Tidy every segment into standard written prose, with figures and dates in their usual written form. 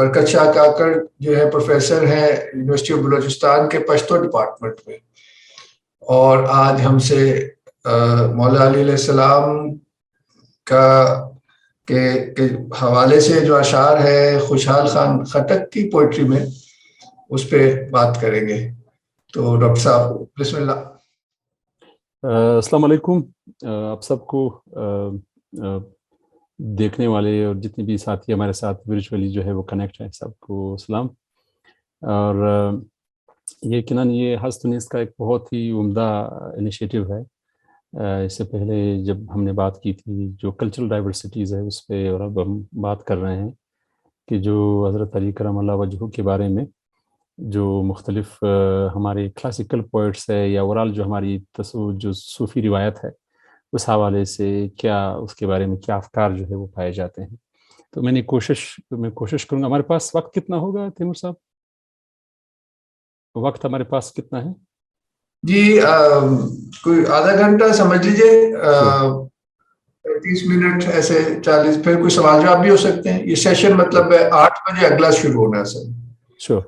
برکت شاہ کاکڑ جو ہے پروفیسر ہیں یونیورسٹی آف بلوچستان کے پشتو ڈپارٹمنٹ میں، اور آج ہم سے مولا علی علیہ السلام کا کے حوالے سے جو اشعار ہے خوشحال خان خٹک کی پوئٹری میں، اس پہ بات کریں گے. تو ڈاکٹر صاحب بسم اللہ. السلام علیکم آپ سب کو، دیکھنے والے اور جتنے بھی ساتھی ہمارے ساتھ ورچولی جو ہے وہ کنیکٹ ہیں، سب کو سلام. اور یقیناً یہ ہست نیز کا ایک بہت ہی عمدہ انیشیٹو ہے. اس سے پہلے جب ہم نے بات کی تھی جو کلچرل ڈائیورسٹیز ہے اس پہ، اور اب ہم بات کر رہے ہیں کہ جو حضرت علی کرم اللہ وجہہ کے بارے میں جو مختلف ہمارے کلاسیکل پوئٹس ہے یا اوورال جو ہماری جو صوفی روایت ہے اس حوالے سے کیا اس کے بارے میں کیا افکار جو ہے وہ پائے جاتے ہیں. تو میں کوشش کروں گا. ہمارے پاس وقت کتنا ہوگا تیمور صاحب؟ وقت ہمارے پاس کتنا ہے؟ جی کوئی آدھا گھنٹہ سمجھ لیجیے، 30 منٹ ایسے 40، پھر کوئی سوال جواب بھی ہو سکتے ہیں. یہ سیشن مطلب 8 بجے اگلا شروع ہونا ہے سر. شور.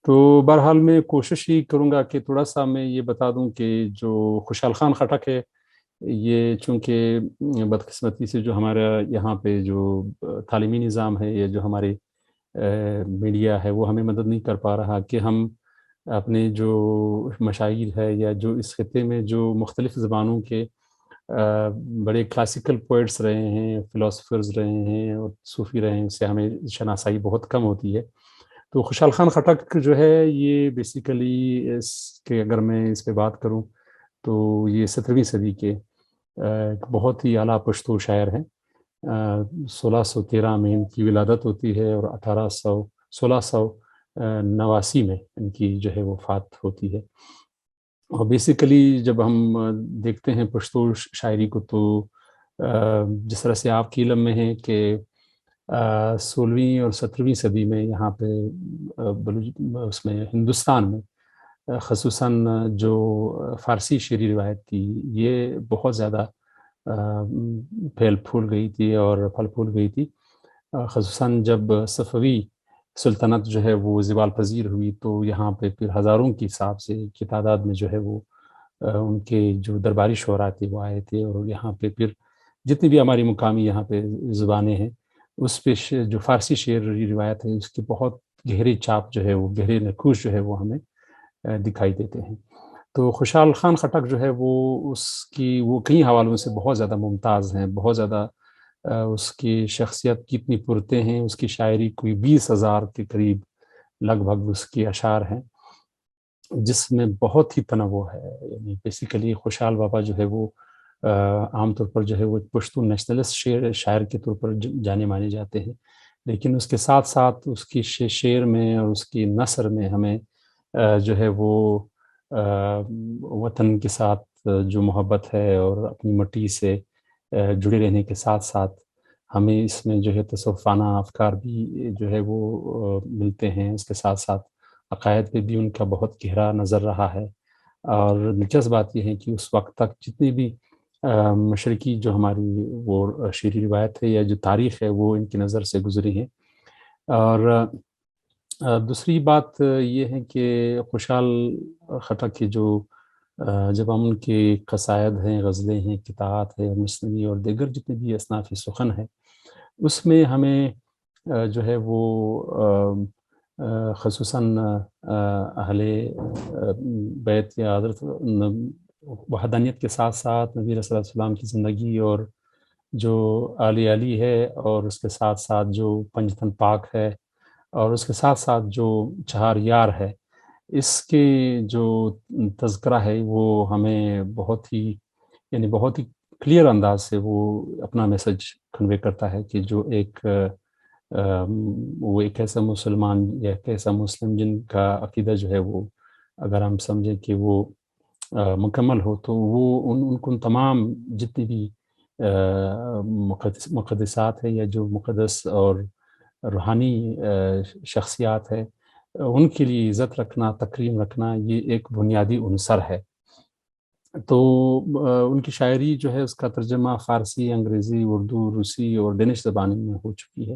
تو بہرحال میں کوشش ہی کروں گا کہ تھوڑا سا میں یہ بتا دوں کہ جو خوشحال خان خٹک ہے، یہ چونکہ بدقسمتی سے جو ہمارا یہاں پہ جو تعلیمی نظام ہے یا جو ہمارے میڈیا ہے وہ ہمیں مدد نہیں کر پا رہا کہ ہم اپنے جو مشاہیر ہے یا جو اس خطے میں جو مختلف زبانوں کے بڑے کلاسیکل پوئٹس رہے ہیں، فلاسفرز رہے ہیں اور صوفی رہے ہیں، اس سے ہمیں شناسائی بہت کم ہوتی ہے. تو خوشحال خان خٹک جو ہے یہ بیسیکلی اس کے اگر میں اس پہ بات کروں تو یہ 17ویں صدی کے ایک بہت ہی اعلیٰ پشتو شاعر ہیں. 1613 میں ان کی ولادت ہوتی ہے اور 1689 میں ان کی جو ہے وفات ہوتی ہے. اور بیسیکلی جب ہم دیکھتے ہیں پشتو شاعری کو تو جس طرح سے آپ کی علم میں ہے کہ 16ویں اور 17ویں صدی میں یہاں پہ اس میں ہندوستان میں خصوصاً جو فارسی شعری روایت تھی یہ بہت زیادہ پھیل پھول گئی تھی اور پھل پھول گئی تھی. خصوصاً جب صفوی سلطنت جو ہے وہ زوال پذیر ہوئی تو یہاں پہ پھر ہزاروں کی حساب سے کی تعداد میں جو ہے وہ ان کے جو درباری شعراء تھے وہ آئے تھے، اور یہاں پہ پھر جتنی بھی ہماری مقامی یہاں پہ زبانیں ہیں اس پہ جو فارسی شعری روایت ہے اس کی بہت گہری چھاپ جو ہے وہ گہرے نقوش جو ہے وہ ہمیں دکھائی دیتے ہیں. تو خوشحال خان خٹک جو ہے وہ کئی حوالوں سے بہت زیادہ ممتاز ہیں، بہت زیادہ اس کی شخصیت کتنی پرتے ہیں. اس کی شاعری کوئی 20,000 کے قریب لگ بھگ اس کی اشعار ہیں جس میں بہت ہی تنوع ہے. یعنی بیسیکلی خوشحال بابا جو ہے وہ عام طور پر جو ہے وہ پشتو نیشنلسٹ شاعر کے طور پر جانے مانے جاتے ہیں، لیکن اس کے ساتھ ساتھ اس کی شعر میں اور اس کی نثر میں ہمیں جو ہے وہ وطن کے ساتھ جو محبت ہے اور اپنی مٹی سے جڑے رہنے کے ساتھ ساتھ ہمیں اس میں جو ہے تصوفانہ افکار بھی جو ہے وہ ملتے ہیں. اس کے ساتھ ساتھ عقائد پہ بھی ان کا بہت گہرا نظر رہا ہے. اور دلچسپ بات یہ ہے کہ اس وقت تک جتنی بھی مشرقی جو ہماری وہ شعری روایت ہے یا جو تاریخ ہے وہ ان کی نظر سے گزری ہے. اور دوسری بات یہ ہے کہ خوشحال خٹک کی جو جب ہم ان کے قصائد ہیں، غزلیں ہیں، قطعات ہیں، مثنوی اور دیگر جتنے بھی اصناف سخن ہے اس میں ہمیں جو ہے وہ خصوصاً اہل بیت یا حضرت وحدانیت کے ساتھ ساتھ نبی صلی اللہ علیہ وسلم کی زندگی اور جو آل علی ہے اور اس کے ساتھ ساتھ جو پنجتن پاک ہے اور اس کے ساتھ ساتھ جو چہار یار ہے، اس کے جو تذکرہ ہے وہ ہمیں بہت ہی کلیئر انداز سے وہ اپنا میسج کنوے کرتا ہے کہ جو وہ ایک ایسا مسلمان یا ایک ایسا مسلم جن کا عقیدہ جو ہے وہ اگر ہم سمجھیں کہ وہ مکمل ہو تو وہ ان کو تمام جتنی بھی مقدسات ہے یا جو مقدس اور روحانی شخصیات ہے ان کے لیے عزت رکھنا، تکریم رکھنا، یہ ایک بنیادی عنصر ہے. تو ان کی شاعری جو ہے اس کا ترجمہ فارسی، انگریزی، اردو، روسی اور ڈینش زبان میں ہو چکی ہے.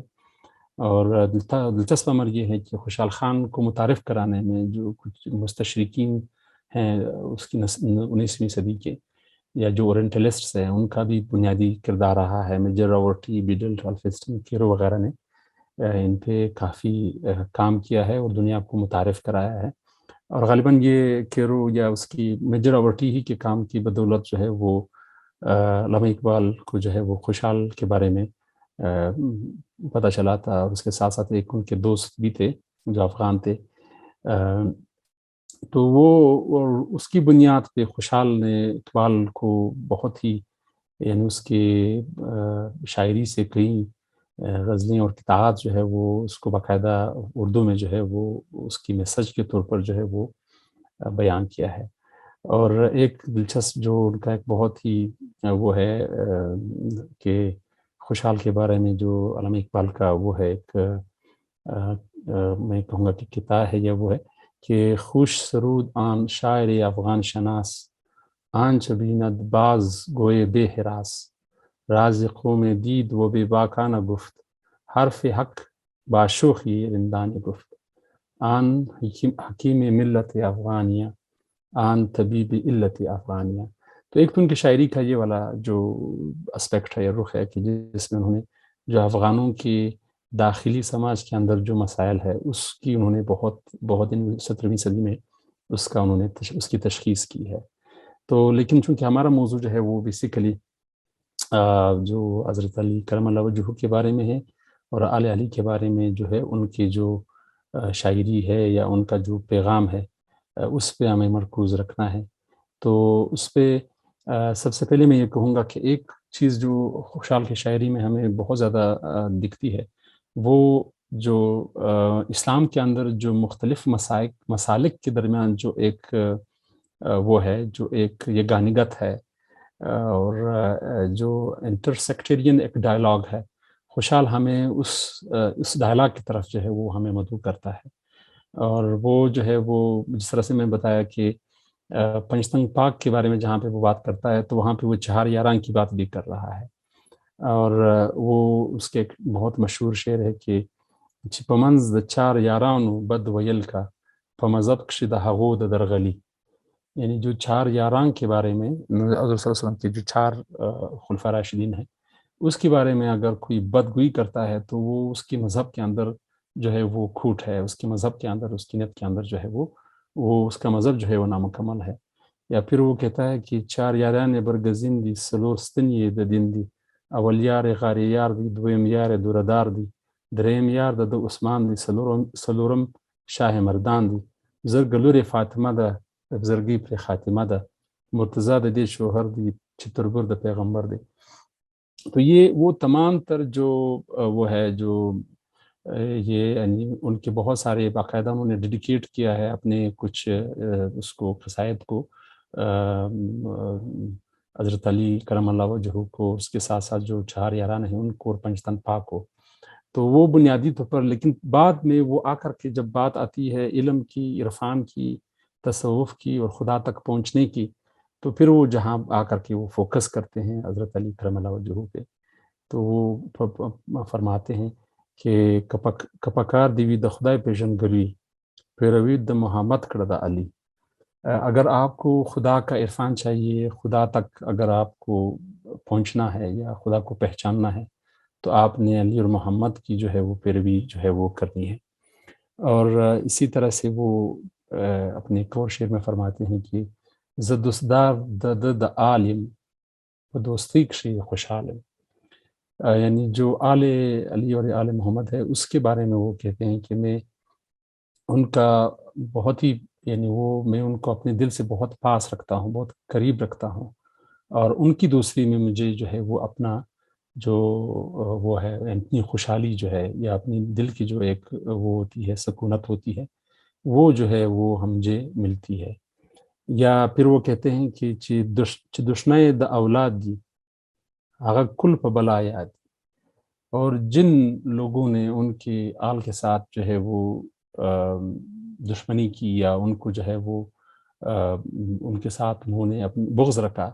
اور دلچسپ امر یہ ہے کہ خوشحال خان کو متعارف کرانے میں جو کچھ مستشرقین ہیں اس کی 19ویں صدی کے، یا جو اورینٹلسٹس ہیں، ان کا بھی بنیادی کردار رہا ہے۔ میجر راورٹی، بیڈل، رالفسٹن، کیرو وغیرہ نے ان پہ کافی کام کیا ہے اور دنیا کو متعارف کرایا ہے، اور غالباً یہ کیرو یا اس کی میجر راورٹی ہی کے کام کی بدولت جو ہے وہ علامہ اقبال کو جو ہے وہ خوشحال کے بارے میں پتہ چلا تھا، اور اس کے ساتھ ساتھ ایک ان کے دوست بھی تھے جو افغان تھے، تو وہ اور اس کی بنیاد پہ خوشحال نے اقبال کو بہت ہی، یعنی اس کے شاعری سے کئی غزلیں اور قطعات جو ہے وہ اس کو باقاعدہ اردو میں جو ہے وہ اس کی میسج کے طور پر جو ہے وہ بیان کیا ہے۔ اور ایک دلچسپ جو ان کا ایک بہت ہی وہ ہے کہ خوشحال کے بارے میں جو علامہ اقبال کا وہ ہے ایک میں کہوں گا کہ کتاب ہے، یا وہ ہے کہ خوش سرود آن شاعر افغان شناس، آن چبیند باز گوئے بے حراس، راز قوم دید و بے باکانہ گفت، حرف حق باشوخی رندان گفت، آن حکیم ملت افغانیہ، آن طبیب علت افغانیہ۔ تو ایک تو ان کی شاعری کا یہ والا جو اسپیکٹ ہے یا رخ ہے کہ جس میں انہوں نے جو افغانوں کی داخلی سماج کے اندر جو مسائل ہے اس کی انہوں نے بہت 17ویں صدی میں اس کا انہوں نے اس کی تشخیص کی ہے۔ تو لیکن چونکہ ہمارا موضوع جو ہے وہ بیسیکلی جو حضرت علی کرم اللہ وجہہ کے بارے میں ہے اور آل علی کے بارے میں جو ہے ان کی جو شاعری ہے یا ان کا جو پیغام ہے اس پہ ہمیں مرکوز رکھنا ہے۔ تو اس پہ سب سے پہلے میں یہ کہوں گا کہ ایک چیز جو خوشحال کی شاعری میں ہمیں بہت زیادہ دکھتی ہے وہ جو اسلام کے اندر جو مختلف مسالک کے درمیان جو ایک وہ ہے، جو ایک یگانگت ہے اور جو انٹرسیکٹرین ایک ڈائلاگ ہے، خوشحال ہمیں اس ڈائلاگ کی طرف جو ہے وہ ہمیں مدعو کرتا ہے۔ اور وہ جو ہے وہ جس طرح سے میں بتایا کہ پنجتنگ پاک کے بارے میں جہاں پہ وہ بات کرتا ہے تو وہاں پہ وہ چہار یاراں کی بات بھی کر رہا ہے، اور وہ اس کے ایک بہت مشہور شعر ہے کہ چھپمنز د چار یارانو بد ویل کا پمذب کشد حغود درغلی، یعنی جو چار یاراں کے بارے میں حضور صلی اللہ علیہ وسلم کے جو چار خلفاء راشدین ہیں اس کے بارے میں اگر کوئی بدگوئی کرتا ہے تو وہ اس کی مذہب کے اندر جو ہے وہ کھوٹ ہے، اس کے مذہب کے اندر، اس کی نیت کے اندر جو ہے وہ اس کا مذہب جو ہے وہ نامکمل ہے۔ یا پھر وہ کہتا ہے کہ چار یاران برگزین دی سلوستن یہ دین دی، اول یار غار یار دی، دویم یار دوردار دی، دریم یار د عثمان دی، سلورم شاہ مردان دی، زرگلور فاطمہ دا زرگی پر خاتمہ دا، مرتضی د دے شوہر دی، چتربر د پیغمبر دی۔ تو یہ وہ تمام تر جو وہ ہے جو یہ یعنی ان کے بہت سارے باقاعدہ انہوں نے ڈیڈیکیٹ کیا ہے اپنے کچھ اس کو قصائد کو حضرت علی کرم اللہ وجہہ کو، اس کے ساتھ ساتھ جو چہار یاران ہیں ان کو، اور پنجتن پاک کو۔ تو وہ بنیادی طور پر، لیکن بعد میں وہ آ کر کے جب بات آتی ہے علم کی، عرفان کی، تصوف کی اور خدا تک پہنچنے کی، تو پھر وہ جہاں آ کر کے وہ فوکس کرتے ہیں حضرت علی کرم اللہ وجہہ پہ، تو وہ فرماتے ہیں کہ کپکار دیوی د خدای پیژن گلوی پیروی د محمد کردہ علی۔ اگر آپ کو خدا کا عرفان چاہیے، خدا تک اگر آپ کو پہنچنا ہے یا خدا کو پہچاننا ہے تو آپ نے علی اور محمد کی جو ہے وہ پیروی جو ہے وہ کرنی ہے۔ اور اسی طرح سے وہ اپنے ایک اور شعر میں فرماتے ہیں کہ زدوسدار د عالم و دوستی کشی خوشحال، یعنی جو آل علی اور آل محمد ہے اس کے بارے میں وہ کہتے ہیں کہ میں ان کا بہت ہی، یعنی میں ان کو اپنے دل سے بہت پاس رکھتا ہوں، بہت قریب رکھتا ہوں، اور ان کی دوسری میں مجھے جو ہے وہ اپنا جو وہ ہے اپنی خوشحالی جو ہے یا اپنی دل کی جو ایک وہ ہوتی ہے سکونت ہوتی ہے وہ جو ہے وہ مجھے ملتی ہے۔ یا پھر وہ کہتے ہیں کہ چی دشنائے د اولاد دی آغا کل پہ بلا یاد، اور جن لوگوں نے ان کے آل کے ساتھ جو ہے وہ دشمنی کی یا ان کو جو ہے وہ ان کے ساتھ انہوں نے اپنی بغض رکھا،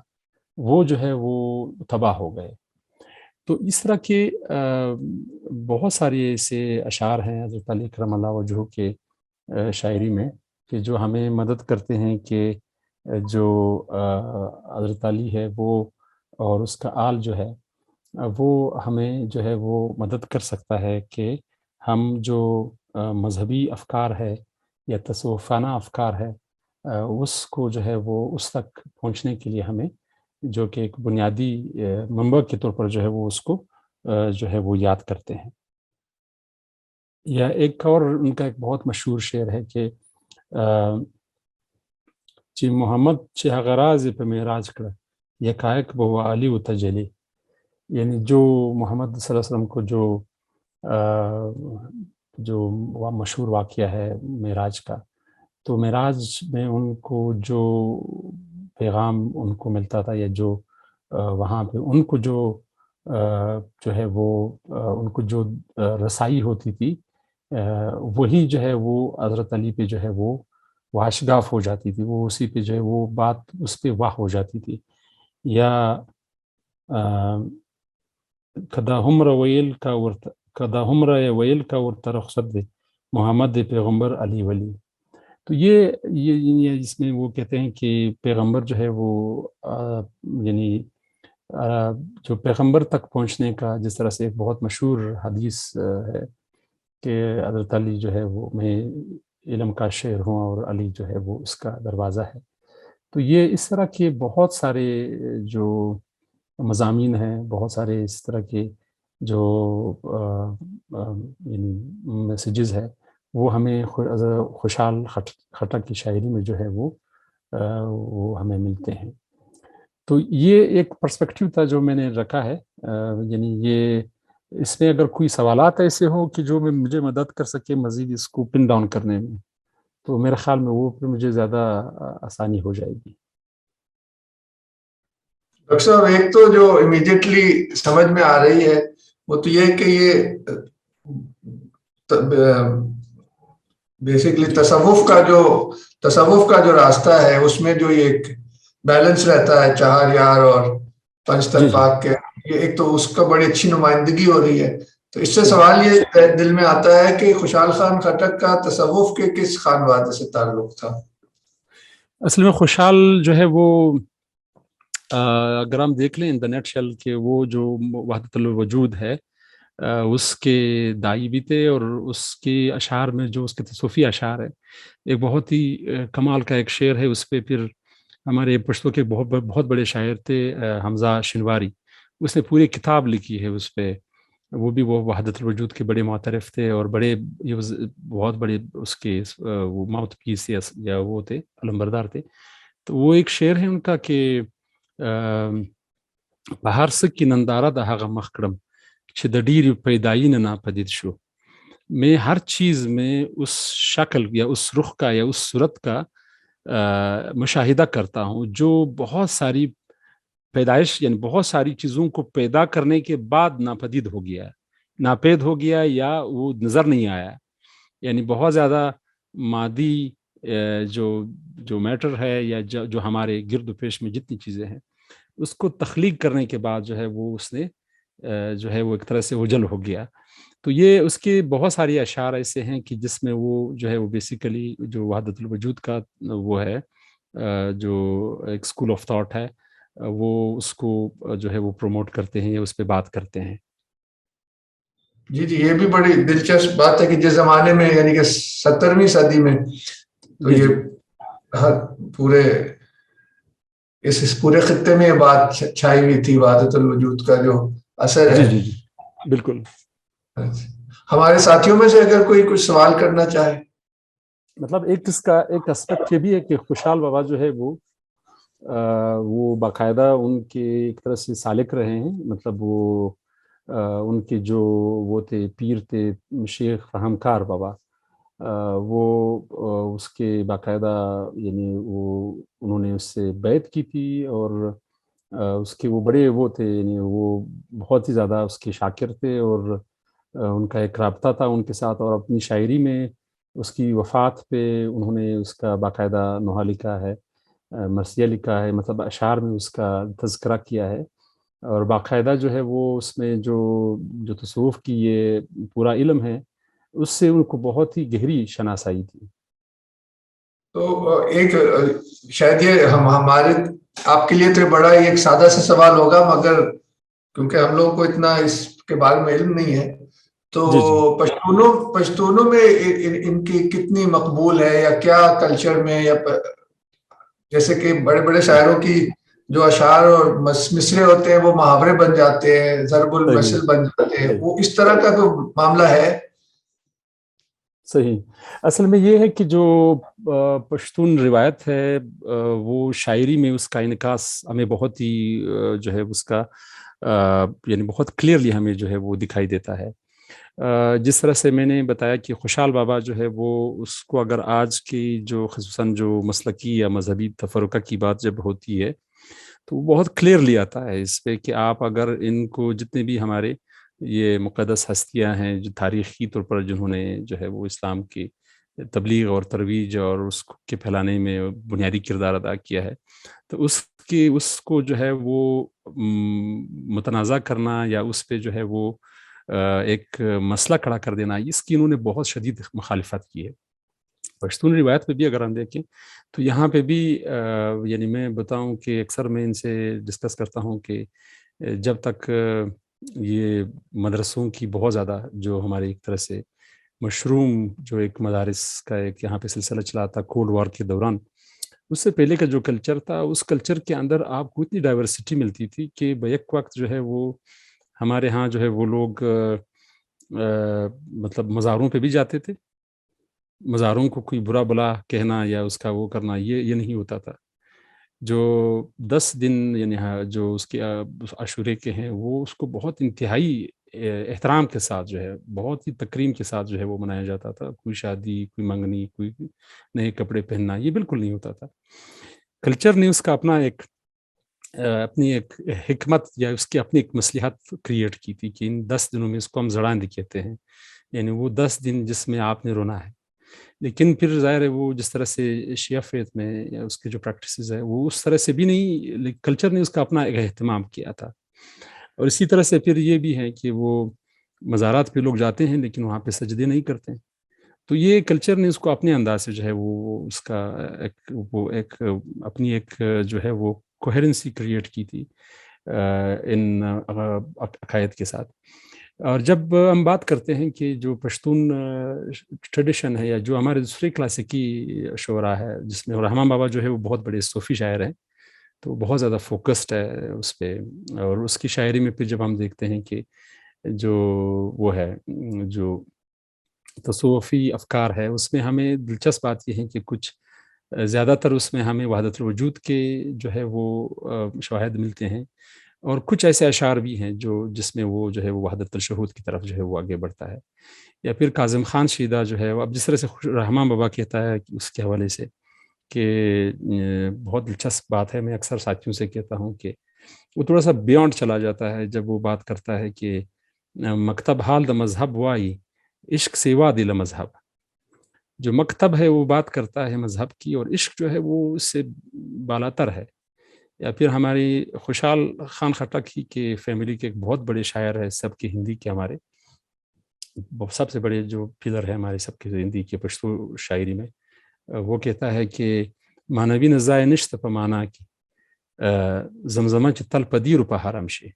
وہ جو ہے وہ تباہ ہو گئے۔ تو اس طرح کے بہت سارے ایسے اشعار ہیں حضرت علی کرم اللہ وجہہ کے شاعری میں کہ جو ہمیں مدد کرتے ہیں کہ جو حضرت علی ہے وہ اور اس کا آل جو ہے وہ ہمیں جو ہے وہ مدد کر سکتا ہے کہ ہم جو مذہبی افکار ہے یا تصوفانہ افکار ہے اس کو جو ہے وہ اس تک پہنچنے کے لیے ہمیں جو کہ ایک بنیادی منبع کے طور پر جو ہے وہ اس کو جو ہے وہ یاد کرتے ہیں. یا ایک اور ان کا ایک بہت مشہور شعر ہے کہ چی محمد چی غراز پہ معراج کر یکایک بہ علی و تجلی، یعنی جو محمد صلی اللہ علیہ وسلم کو جو مشہور واقعہ ہے معراج کا، تو معراج میں ان کو جو پیغام ان کو ملتا تھا یا جو وہاں پہ ان کو جو ہے وہ ان کو جو رسائی ہوتی تھی وہی جو ہے وہ حضرت علی پہ جو ہے وہ واشگاف ہو جاتی تھی، وہ اسی پہ جو ہے وہ بات اس پہ واہ ہو جاتی تھی. یا کدا ہمر ویل کا کدا ہمر ویل کا ورت رخصت دے محمد پیغمبر علی ولی. تو یہ اس میں وہ کہتے ہیں کہ پیغمبر جو ہے وہ یعنی جو پیغمبر تک پہنچنے کا جس طرح سے ایک بہت مشہور حدیث ہے کہ حضرت علی جو ہے وہ میں علم کا شعر ہوں اور علی جو ہے وہ اس کا دروازہ ہے. تو یہ اس طرح کے بہت سارے جو مضامین ہیں، بہت سارے اس طرح کے جو یعنی میسیجز ہے وہ ہمیں خوشحال خٹک کی شاعری میں جو ہے وہ ہمیں ملتے ہیں. تو یہ ایک پرسپیکٹیو تھا جو میں نے رکھا ہے. یعنی یہ اس میں اگر کوئی سوالات ایسے ہوں کہ جو مجھے مدد کر سکے مزید اس کو پن ڈاؤن کرنے میں، تو میرے خیال میں وہ پھر مجھے زیادہ آسانی ہو جائے گی. ڈاکٹر صاحب ایک تو جو امیڈیٹلی سمجھ میں آ رہی ہے وہ تو یہ کہ یہ بیسیکلی تصوف کا جو راستہ ہے اس میں جو یہ ایک بیلنس رہتا ہے چہار یار اور پنچ تلفاق کے، یہ ایک تو اس کا بڑی اچھی نمائندگی ہو رہی ہے. تو اس سے سوال یہ دل میں آتا ہے کہ خوشحال خان خٹک کا تصوف کے کس خانوادے سے تعلق تھا؟ اصل میں خوشحال جو ہے وہ اگر ہم دیکھ لیں ان دا نیٹ شیل کہ وہ جو وحدت الوجود ہے اس کے دائی بھی تھے، اور اس کے اشعار میں جو اس کے تصوفی اشعار ہے، ایک بہت ہی کمال کا ایک شعر ہے. اس پہ پھر ہمارے پشتو کے بہت بڑے شاعر تھے حمزہ شنواری، اس نے پوری کتاب لکھی ہے اس پہ. وہ بھی وہ وحدت الوجود کے بڑے معترف تھے اور بڑے بہت بڑے اس کے وہ ماؤتھ پیس یا وہ تھے، علمبردار تھے. تو وہ ایک شعر ہے ان کا کہ بہر سکی نندارہ دہاغ مخکرم چھدڈیر پیدائی نہ پدید شو. میں ہر چیز میں اس شکل یا اس رخ کا یا اس صورت کا مشاہدہ کرتا ہوں جو بہت ساری پیدائش یعنی بہت ساری چیزوں کو پیدا کرنے کے بعد ناپدید ہو گیا، ناپید ہو گیا یا وہ نظر نہیں آیا. یعنی بہت زیادہ مادی جو میٹر ہے یا جو ہمارے گرد و پیش میں جتنی چیزیں ہیں اس کو تخلیق کرنے کے بعد جو ہے وہ اس نے جو ہے وہ ایک طرح سے اوجل ہو گیا. تو یہ اس کے بہت ساری اشعار ایسے ہیں کہ جس میں وہ جو ہے وہ بیسیکلی جو وحدت الوجود کا وہ ہے جو ایک اسکول آف تھاٹ ہے وہ اس کو جو ہے وہ پروموٹ کرتے ہیں یا اس پہ بات کرتے ہیں. جی یہ بھی بڑی دلچسپ بات ہے کہ جس زمانے میں یعنی کہ 17ویں صدی میں تو یہ پورے اس پورے خطے میں یہ بات چھائی ہوئی تھی وحدت الوجود کا جو اثر ہے. جی بالکل. ہمارے ساتھیوں میں سے اگر کوئی کچھ سوال کرنا چاہے. مطلب ایک اس کا ایک اسپیکٹ یہ بھی ہے کہ خوشحال بابا جو ہے وہ باقاعدہ ان کے ایک طرح سے سالک رہے ہیں. مطلب وہ ان کے جو وہ تھے پیر تھے شیخ فہمکار بابا، وہ اس کے باقاعدہ یعنی انہوں نے اس سے بیعت کی تھی اور اس کے وہ بڑے وہ تھے، یعنی وہ بہت ہی زیادہ اس کے شاکر تھے اور ان کا ایک رابطہ تھا ان کے ساتھ. اور اپنی شاعری میں اس کی وفات پہ انہوں نے اس کا باقاعدہ نوحہ لکھا ہے، مرثیہ لکھا ہے، مطلب اشعار میں اس کا تذکرہ کیا ہے. اور باقاعدہ جو ہے وہ اس میں جو تصوف کی یہ پورا علم ہے اس سے ان کو بہت ہی گہری شناسائی تھی. تو ایک شاید یہ ہمارے آپ کے لیے تو بڑا ہی ایک سادہ سا سوال ہوگا، مگر کیونکہ ہم لوگوں کو اتنا اس کے بارے میں علم نہیں ہے، تو جی جی پشتونوں میں ان کی کتنی مقبول ہے، یا کیا کلچر میں، یا جیسے کہ بڑے بڑے شاعروں کی جو اشعار اور مصرے ہوتے ہیں وہ محاورے بن جاتے ہیں، ضرب صحیح المثل بن جاتے ہیں، صحیح وہ اس طرح کا کوئی معاملہ ہے؟ صحیح. اصل میں یہ ہے کہ جو پشتون روایت ہے وہ شاعری میں اس کا انعکاس ہمیں بہت ہی جو ہے اس کا یعنی بہت کلیئرلی ہمیں جو ہے وہ دکھائی دیتا ہے. جس طرح سے میں نے بتایا کہ خوشحال بابا جو ہے وہ اس کو اگر آج کی جو خصوصاً جو مسلکی یا مذہبی تفرقہ کی بات جب ہوتی ہے تو وہ بہت کلیئرلی آتا ہے اس پہ کہ آپ اگر ان کو جتنے بھی ہمارے یہ مقدس ہستیاں ہیں جو تاریخی طور پر جنہوں نے جو ہے وہ اسلام کی تبلیغ اور ترویج اور اس کے پھیلانے میں بنیادی کردار ادا کیا ہے، تو اس کو جو ہے وہ متنازع کرنا یا اس پہ جو ہے وہ ایک مسئلہ کھڑا کر دینا، اس کی انہوں نے بہت شدید مخالفت کی ہے. پشتون روایت پہ بھی اگر ہم دیکھیں تو یہاں پہ بھی یعنی میں بتاؤں کہ اکثر میں ان سے ڈسکس کرتا ہوں کہ جب تک یہ مدرسوں کی بہت زیادہ جو ہمارے ایک طرح سے مشروم جو ایک مدارس کا ایک یہاں پہ سلسلہ چلا تھا کولڈ وار کے دوران، اس سے پہلے کا جو کلچر تھا اس کلچر کے اندر آپ کو اتنی ڈائیورسٹی ملتی تھی کہ بیک وقت جو ہے وہ ہمارے ہاں جو ہے وہ لوگ مطلب مزاروں پہ بھی جاتے تھے، مزاروں کو کوئی برا بلا کہنا یا اس کا وہ کرنا یہ نہیں ہوتا تھا. جو 10 دن یعنی جو اس کے عاشورے کے ہیں وہ اس کو بہت انتہائی احترام کے ساتھ جو ہے بہت ہی تکریم کے ساتھ جو ہے وہ منایا جاتا تھا. کوئی شادی، کوئی منگنی، کوئی نئے کپڑے پہننا یہ بالکل نہیں ہوتا تھا. کلچر نے اس کا اپنا اپنی ایک حکمت یا اس کی اپنی ایک مصلحت کریٹ کی تھی کہ ان 10 دنوں میں اس کو ہم زڑاندی کہتے ہیں، یعنی وہ 10 دن جس میں آپ نے رونا ہے. لیکن پھر ظاہر ہے وہ جس طرح سے شیعہ فیتھ میں یا اس کے جو پریکٹسز ہے وہ اس طرح سے بھی نہیں، کلچر نے اس کا اپنا ایک اہتمام کیا تھا. اور اسی طرح سے پھر یہ بھی ہے کہ وہ مزارات پہ لوگ جاتے ہیں لیکن وہاں پہ سجدے نہیں کرتے. تو یہ کلچر نے اس کو اپنے انداز سے جو ہے وہ اس کا ایک اپنی ایک جو ہے وہ کوہرنسی کریٹ کی تھی ان عقائد کے ساتھ. اور جب ہم بات کرتے ہیں کہ جو پشتون ٹریڈیشن ہے یا جو ہمارے دوسرے کلاسیکی شعراء ہے جس میں رحمان بابا جو ہے وہ بہت بڑے صوفی شاعر ہیں، تو بہت زیادہ فوکسڈ ہے اس پہ. اور اس کی شاعری میں پھر جب ہم دیکھتے ہیں کہ جو وہ ہے جو تصوفی افکار ہے اس میں ہمیں دلچسپ بات یہ ہے کہ کچھ زیادہ تر اس میں ہمیں وحدت الوجود کے جو ہے وہ شواہد ملتے ہیں، اور کچھ ایسے اشعار بھی ہیں جس میں وہ جو ہے وہ وحدت الشہود کی طرف جو ہے وہ آگے بڑھتا ہے. یا پھر کاظم خان شیدہ جو ہے وہ اب جس طرح سے رحمان بابا کہتا ہے اس کے حوالے سے کہ بہت دلچسپ بات ہے، میں اکثر ساتھیوں سے کہتا ہوں کہ وہ تھوڑا سا بیونڈ چلا جاتا ہے جب وہ بات کرتا ہے کہ مکتب حال دا مذہب وائی عشق سیوا دل مذہب. جو مکتب ہے وہ بات کرتا ہے مذہب کی، اور عشق جو ہے وہ اس سے بالاتر ہے. یا پھر ہماری خوشحال خان خٹک ہی کے فیملی کے ایک بہت بڑے شاعر ہے سب کے ہندی کے، ہمارے سب سے بڑے جو پلر ہے ہمارے سب کے ہندی کے پشتو شاعری میں، وہ کہتا ہے کہ مانوی نزائے نشت پا مانا کی زمزمہ چتل پدیر پا حرم شے.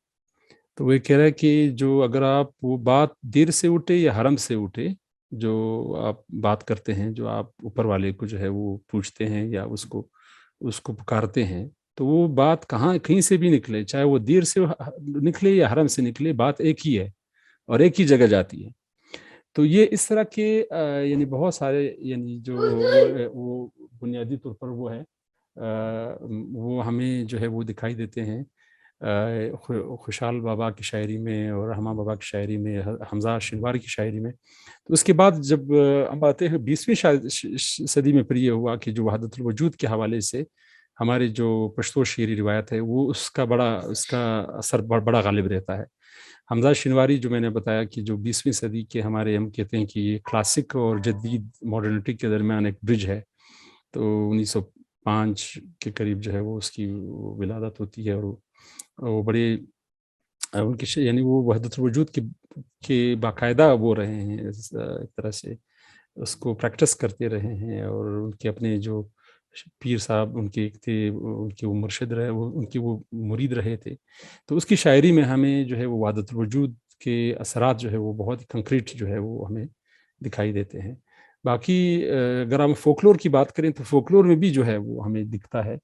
تو وہ کہہ رہا ہے کہ جو اگر آپ وہ بات دیر سے اٹھے یا حرم سے اٹھے، جو آپ بات کرتے ہیں، جو آپ اوپر والے کو جو ہے وہ پوچھتے ہیں یا اس کو پکارتے ہیں، تو وہ بات کہیں سے بھی نکلے، چاہے وہ دیر سے نکلے یا حرم سے نکلے، بات ایک ہی ہے اور ایک ہی جگہ جاتی ہے. تو یہ اس طرح کے یعنی بہت سارے یعنی جو وہ بنیادی طور پر وہ ہے وہ ہمیں جو ہے وہ دکھائی دیتے ہیں خوشحال بابا کی شاعری میں اور رحمان بابا کی شاعری میں، حمزہ شنواری کی شاعری میں. تو اس کے بعد جب ہم آتے ہیں 20ویں صدی میں پھر یہ ہوا کہ جو وحدت الوجود کے حوالے سے ہمارے جو پشتو شعری روایت ہے وہ اس کا اثر بڑا غالب رہتا ہے. حمزہ شنواری جو میں نے بتایا کہ جو 20ویں صدی کے ہمارے، ہم کہتے ہیں کہ یہ کلاسک اور جدید ماڈرنٹی کے درمیان ایک برج ہے. تو 1905 کے قریب جو ہے وہ اس کی ولادت ہوتی ہے، اور وہ بڑے ان کی یعنی وہ وحدت الوجود کے باقاعدہ وہ رہے ہیں، ایک طرح سے اس کو پریکٹس کرتے رہے ہیں، اور ان کے اپنے جو پیر صاحب ان کے ایک تھے، ان کے وہ مرشد رہے، وہ ان کے وہ مرید رہے تھے. تو اس کی شاعری میں ہمیں جو ہے وہ وحدت الوجود کے اثرات جو ہے وہ بہت کنکریٹ جو ہے وہ ہمیں دکھائی دیتے ہیں. باقی اگر ہم فولکلور کی بات کریں تو فولکلور میں بھی جو ہے وہ ہمیں دکھتا ہے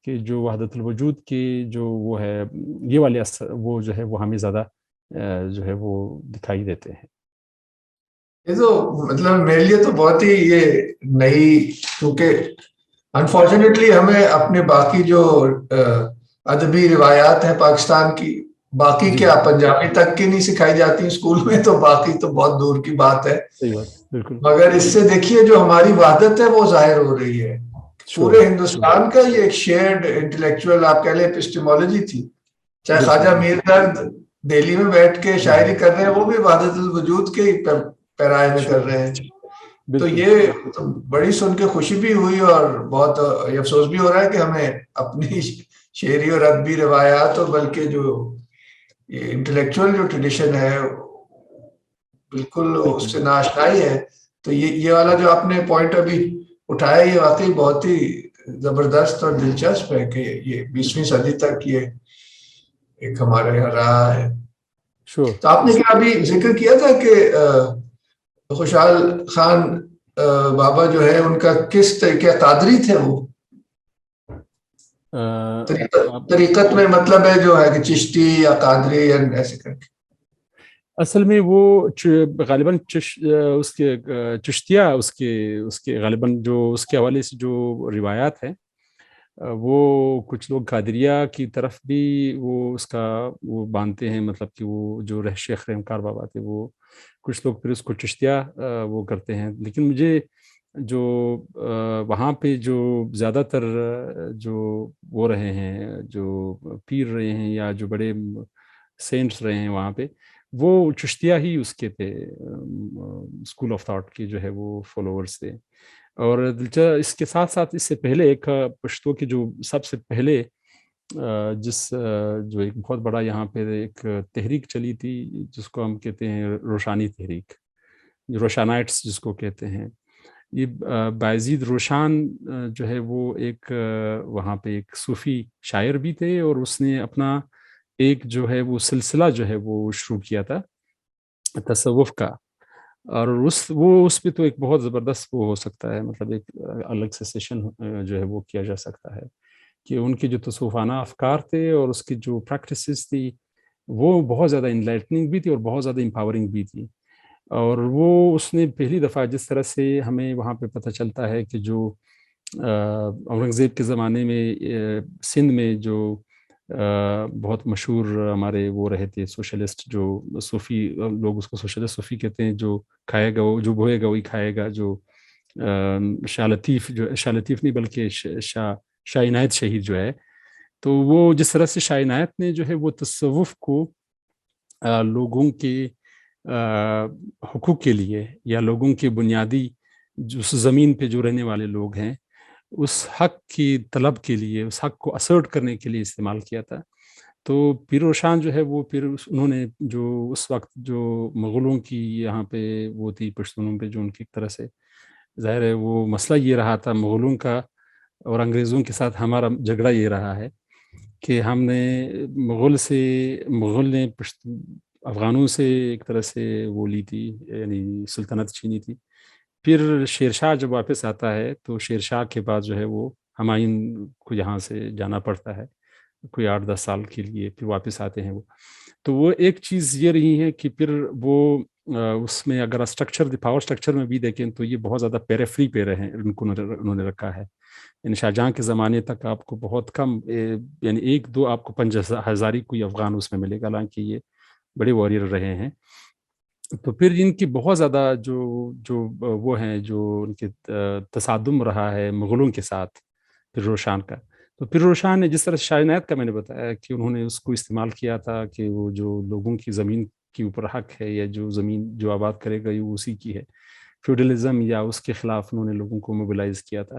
کہ جو وحدت الوجود کے جو وہ ہے یہ والے اثر وہ جو ہے وہ ہمیں زیادہ جو ہے وہ دکھائی دیتے ہیں. یہ تو مطلب میرے لیے تو بہت ہی یہ نئی، کیونکہ انفارچونیٹلی ہمیں اپنے باقی جو ادبی روایات ہیں پاکستان کی، باقی جی کیا پنجابی تک کی نہیں سکھائی جاتی اسکول میں، تو باقی تو بہت دور کی بات ہے. صحیح بات، بالکل. مگر اس سے دیکھیے جو ہماری وحدت ہے وہ ظاہر ہو رہی ہے. شور. پورے ہندوستان کا یہ ایک شیئرڈ انٹلیکچوئل آپ کہہ لیں اپسٹیمولوجی تھی. چاہے خواجہ بالکل. میر درد دہلی میں بیٹھ کے شاعری کر رہے ہیں، وہ بھی وحدت الوجود کے ہی پیرائے میں کر رہے ہیں. تو بالکل. یہ بڑی سن کے خوشی بھی ہوئی، اور بہت افسوس بھی ہو رہا ہے کہ ہمیں اپنی شعری اور ادبی روایات، اور بلکہ جو یہ انٹلیکچوئل جو ٹریڈیشن ہے بالکل اس سے ناشنائی ہے. تو یہ والا جو آپ نے پوائنٹ ابھی اٹھایا، یہ واقعی بہت ہی زبردست اور دلچسپ ہے کہ یہ 20ویں صدی تک یہ ایک ہمارے یہاں رہا ہے. شور. تو آپ نے کیا ابھی ذکر کیا تھا کہ خوشحال خان بابا جو ہے ان کا کس طریقے قادری تھے؟ وہ طریقت میں مطلب ہے جو ہے کہ چشتی یا قادری یا ایسے کر کے؟ اصل میں وہ غالباً اس کے چشتیہ اس کے غالباً جو اس کے حوالے سے جو روایات ہیں وہ کچھ لوگ قادریہ کی طرف بھی وہ اس کا وہ باندھتے ہیں، مطلب کہ وہ جو شیخ رحمکار بابا تھے وہ کچھ لوگ پھر اس کو چشتیہ وہ کرتے ہیں. لیکن مجھے جو وہاں پہ جو زیادہ تر جو وہ رہے ہیں، جو پیر رہے ہیں یا جو بڑے سینٹس رہے ہیں وہاں پہ، وہ چشتیہ ہی اس کے تھے، اسکول آف تھاٹ کے جو ہے وہ فالوورز تھے. اور اس کے ساتھ ساتھ اس سے پہلے ایک پشتو کی جو سب سے پہلے جو ایک بہت بڑا یہاں پہ ایک تحریک چلی تھی جس کو ہم کہتے ہیں روشانی تحریک، روشانائٹس جس کو کہتے ہیں. یہ بایزید روشان جو ہے وہ ایک وہاں پہ ایک صوفی شاعر بھی تھے، اور اس نے اپنا ایک جو ہے وہ سلسلہ جو ہے وہ شروع کیا تھا تصوف کا. اور اس پہ تو ایک بہت زبردست وہ ہو سکتا ہے، مطلب ایک الگ سے سیشن جو ہے وہ کیا جا سکتا ہے کہ ان کے جو تصوفانہ افکار تھے اور اس کی جو پریکٹسز تھی وہ بہت زیادہ انلائٹننگ بھی تھی اور بہت زیادہ امپاورنگ بھی تھی. اور وہ اس نے پہلی دفعہ جس طرح سے ہمیں وہاں پہ پتہ چلتا ہے کہ جو اورنگزیب کے زمانے میں سندھ میں جو بہت مشہور ہمارے وہ رہے تھے سوشلسٹ، جو صوفی لوگ اس کو سوشلسٹ صوفی کہتے ہیں، جو کھائے گا وہ جو بوئے گا وہی کھائے گا، جو شاہ لطیف نہیں بلکہ شاہ عنایت شہید جو ہے. تو وہ جس طرح سے شاہ عنایت نے جو ہے وہ تصوف کو لوگوں کے حقوق کے لیے یا لوگوں کے بنیادی اس زمین پہ جو رہنے والے لوگ ہیں اس حق کی طلب کے لیے، اس حق کو اسرٹ کرنے کے لیے استعمال کیا تھا. تو پیر روشان جو ہے وہ پھر انہوں نے جو اس وقت جو مغلوں کی یہاں پہ وہ تھی پشتونوں پہ جو ان کی طرح سے ظاہر ہے وہ مسئلہ یہ رہا تھا مغلوں کا اور انگریزوں کے ساتھ ہمارا جھگڑا یہ رہا ہے کہ ہم نے مغل نے افغانوں سے ایک طرح سے وہ لی تھی، یعنی سلطنت چھینی تھی. پھر شیر شاہ جب واپس آتا ہے تو شیر شاہ کے بعد جو ہے وہ ہمایوں کو یہاں سے جانا پڑتا ہے کوئی 8-10 سال کے لیے، پھر واپس آتے ہیں وہ. تو وہ ایک چیز یہ رہی ہے کہ پھر وہ اس میں اگر پاور سٹرکچر میں بھی دیکھیں تو یہ بہت زیادہ پیریفری پہ رہے ہیں، انہوں نے رکھا ہے. یعنی شاہجہاں کے زمانے تک آپ کو بہت کم یعنی 1-2 آپ کو 5,000 کوئی افغان اس میں ملے گا، حالانکہ یہ بڑے واریر رہے ہیں. تو پھر ان کی بہت زیادہ جو وہ ہیں جو ان کے تصادم رہا ہے مغلوں کے ساتھ پھر روشان کا. تو پھر روشان نے جس طرح شاہ عنایت کا میں نے بتایا کہ انہوں نے اس کو استعمال کیا تھا کہ وہ جو لوگوں کی زمین کے اوپر حق ہے یا جو زمین جو آباد کرے گا یہ اسی کی ہے، فیوڈلزم یا اس کے خلاف انہوں نے لوگوں کو موبلائز کیا تھا.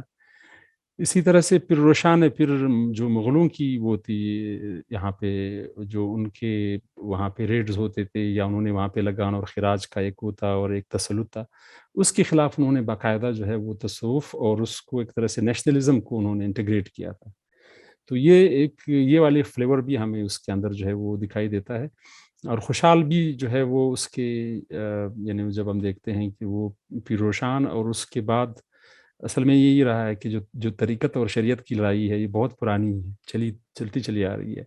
اسی طرح سے پھر روشان ہے، پھر جو مغلوں کی وہ تھی یہاں پہ، جو ان کے وہاں پہ ریڈز ہوتے تھے یا انہوں نے وہاں پہ لگان اور خراج کا ایک وہ تھا اور ایک تسلط تھا، اس کے خلاف انہوں نے باقاعدہ جو ہے وہ تصوف اور اس کو ایک طرح سے نیشنلزم کو انہوں نے انٹیگریٹ کیا تھا. تو یہ والے فلیور بھی ہمیں اس کے اندر جو ہے وہ دکھائی دیتا ہے. اور خوشحال بھی جو ہے وہ اس کے یعنی جب ہم دیکھتے ہیں کہ وہ پیر روشان اور اس کے بعد اصل میں یہی رہا ہے کہ جو طریقت اور شریعت کی لڑائی ہے یہ بہت پرانی ہے، چلتی چلی آ رہی ہے.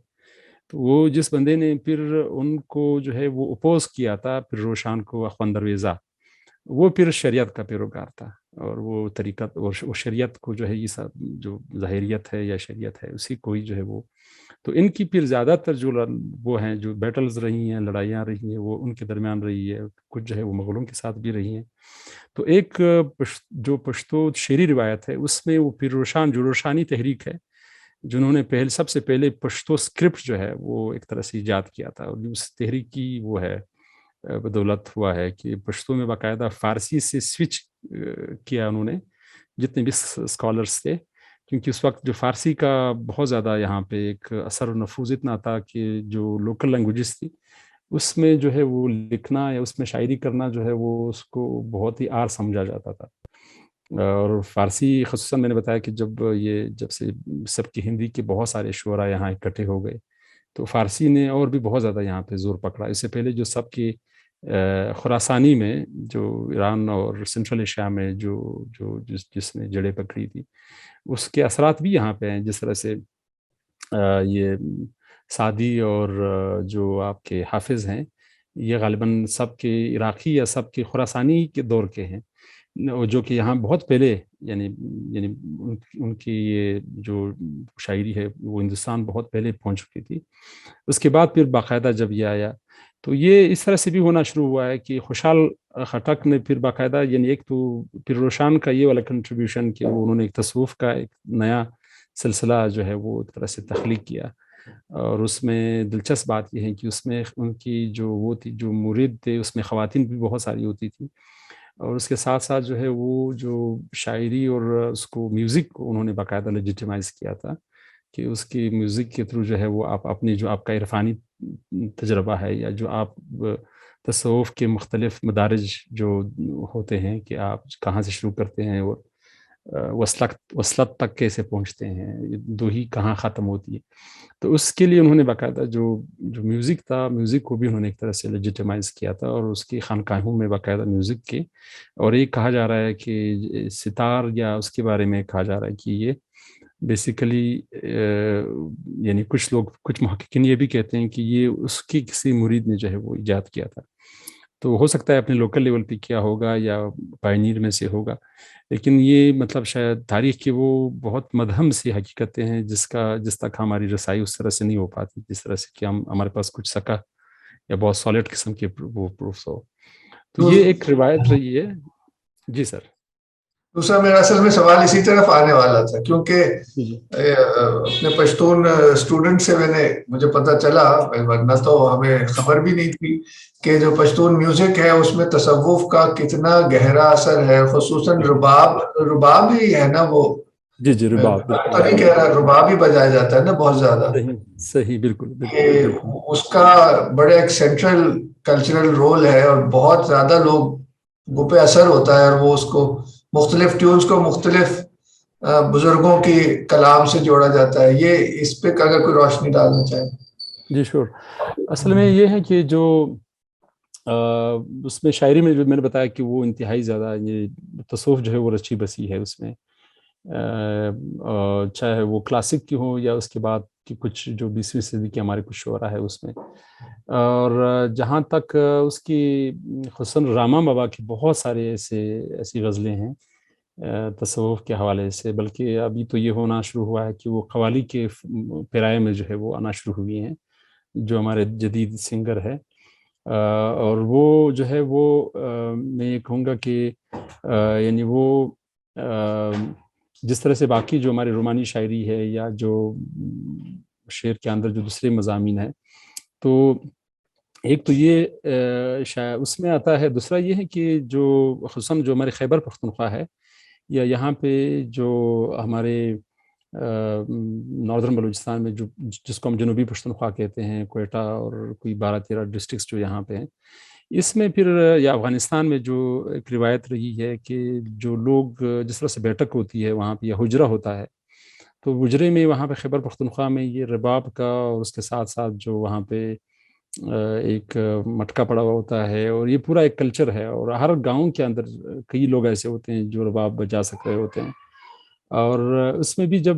تو وہ جس بندے نے پھر ان کو جو ہے وہ اپوز کیا تھا پھر روشان کو، اخوان درویزہ، وہ پھر شریعت کا پیروکار تھا، اور وہ طریقت اور شریعت کو جو ہے یہ سب جو ظاہریت ہے یا شریعت ہے اسی کو ہی جو ہے وہ. تو ان کی پھر زیادہ تر جو وہ ہیں جو بیٹلز رہی ہیں، لڑائیاں رہی ہیں، وہ ان کے درمیان رہی ہے، کچھ جو ہے وہ مغلوں کے ساتھ بھی رہی ہیں. تو ایک جو پشتو شعری روایت ہے اس میں وہ پیر روشان جو روشانی تحریک ہے، جنہوں نے سب سے پہلے پشتو اسکرپٹ جو ہے وہ ایک طرح سے ایجاد کیا تھا، اور اس تحریک کی وہ ہے بدولت ہوا ہے کہ پشتو میں باقاعدہ فارسی سے سوئچ کیا انہوں نے جتنے بھی اسکالرس تھے، کیونکہ اس وقت جو فارسی کا بہت زیادہ یہاں پہ ایک اثر و نفوذ اتنا تھا کہ جو لوکل لینگویجز تھی اس میں جو ہے وہ لکھنا یا اس میں شاعری کرنا جو ہے وہ اس کو بہت ہی آر سمجھا جاتا تھا. اور فارسی خصوصاً میں نے بتایا کہ جب سے سب کی ہندی کے بہت سارے شعراء یہاں اکٹھے ہو گئے تو فارسی نے اور بھی بہت زیادہ یہاں پہ زور پکڑا. اس سے پہلے جو سب کی خراسانی میں جو ایران اور سنٹرل ایشیا میں جس نے جڑیں پکڑی تھی اس کے اثرات بھی یہاں پہ ہیں. جس طرح سے یہ سعدی اور جو آپ کے حافظ ہیں یہ غالباً سب کے عراقی یا سب کے خراسانی کے دور کے ہیں، جو کہ یہاں بہت پہلے یعنی ان کی یہ جو شاعری ہے وہ ہندوستان بہت پہلے پہنچ چکی تھی. اس کے بعد پھر باقاعدہ جب یہ آیا تو یہ اس طرح سے بھی ہونا شروع ہوا ہے کہ خوشحال خٹک نے پھر باقاعدہ یعنی ایک تو پھر روشان کا یہ والا کنٹریبیوشن کہ انہوں نے ایک تصوف کا ایک نیا سلسلہ جو ہے وہ ایک طرح سے تخلیق کیا. اور اس میں دلچسپ بات یہ ہے کہ اس میں ان کی جو وہ تھی جو مرید تھے اس میں خواتین بھی بہت ساری ہوتی تھی، اور اس کے ساتھ ساتھ جو ہے وہ جو شاعری اور اس کو میوزک کو انہوں نے باقاعدہ لیجیٹیمائز کیا تھا کہ اس کی میوزک کے تھرو جو ہے وہ آپ اپنی جو آپ کا عرفانی تجربہ ہے یا جو آپ تصوف کے مختلف مدارج جو ہوتے ہیں کہ آپ کہاں سے شروع کرتے ہیں اور وصلت تک کیسے پہنچتے ہیں، دو ہی کہاں ختم ہوتی ہے. تو اس کے لیے انہوں نے باقاعدہ جو میوزک تھا، میوزک کو بھی انہوں نے ایک طرح سے لیجیٹیمائز کیا تھا اور اس کی خانقاہوں میں باقاعدہ میوزک کے. اور یہ کہا جا رہا ہے کہ ستار یا اس کے بارے میں کہا جا رہا ہے کہ یہ بیسیکلی یعنی کچھ محققین یہ بھی کہتے ہیں کہ یہ اس کی کسی مرید نے جو ہے وہ ایجاد کیا تھا. تو ہو سکتا ہے اپنے لوکل لیول پہ کیا ہوگا یا پائنیر میں سے ہوگا، لیکن یہ مطلب شاید تاریخ کی وہ بہت مدھم سی حقیقتیں ہیں جس تک ہماری رسائی اس طرح سے نہیں ہو پاتی، جس طرح سے کہ ہمارے پاس کچھ سکا یا بہت سالڈ قسم کے وہ پروفس ہو. تو یہ ایک روایت رہی ہے. جی سر. دوسرا میرا اصل میں سوال اسی طرف آنے والا تھا، کیونکہ اپنے پشتون اسٹوڈنٹ سے مجھے پتا چلا، ورنہ تو ہمیں خبر بھی نہیں تھی، کہ جو پشتون میوزک ہے اس میں تصوف کا کتنا گہرا اثر ہے. خصوصاً رباب ہی ہے نا وہ. جی رباب تو نہیں کہہ رہا، رباب ہی بجایا جاتا ہے نا بہت زیادہ. صحیح بالکل. اس کا بڑا ایک سینٹرل کلچرل رول ہے اور بہت زیادہ لوگوں پہ اثر ہوتا ہے، اور وہ اس کو مختلف ٹیونز کو مختلف بزرگوں کی کلام سے جوڑا جاتا ہے. یہ اس پہ اگر کوئی روشنی ڈالنا چاہے. جی شور. اصل میں یہ ہے کہ جو اس میں شاعری میں جو میں نے بتایا کہ وہ انتہائی زیادہ یہ تصوف جو ہے وہ رچی بسی ہے اس میں، چاہے وہ کلاسک کی ہو یا اس کے بعد کی کچھ جو 20ویں صدی کے ہمارے کچھ شعرا ہے اس میں. اور جہاں تک اس کی خصوصاً راما بابا کی بہت سارے ایسی غزلیں ہیں تصوف کے حوالے سے، بلکہ ابھی تو یہ ہونا شروع ہوا ہے کہ وہ قوالی کے پیرائے میں جو ہے وہ آنا شروع ہوئی ہیں جو ہمارے جدید سنگر ہے. اور وہ جو ہے وہ میں یہ کہوں گا کہ یعنی وہ جس طرح سے باقی جو ہماری رومانی شاعری ہے یا جو شعر کے اندر جو دوسرے مضامین ہیں، تو ایک تو یہ اس میں آتا ہے. دوسرا یہ ہے کہ جو خصوصاً جو ہمارے خیبر پختونخوا ہے یا یہاں پہ جو ہمارے ناردرن بلوچستان میں جو جس کو ہم جنوبی پختونخوا کہتے ہیں، کوئٹہ اور کوئی 12-13 ڈسٹرکٹس جو یہاں پہ ہیں، اس میں پھر یا افغانستان میں جو ایک روایت رہی ہے کہ جو لوگ جس طرح سے بیٹھک ہوتی ہے وہاں پہ یا حجرہ ہوتا ہے، تو حجرے میں وہاں پہ خیبر پختونخوا میں یہ رباب کا اور اس کے ساتھ ساتھ جو وہاں پہ ایک مٹکا پڑا ہوا ہوتا ہے، اور یہ پورا ایک کلچر ہے، اور ہر گاؤں کے اندر کئی لوگ ایسے ہوتے ہیں جو رباب بجا سک رہے ہوتے ہیں. اور اس میں بھی جب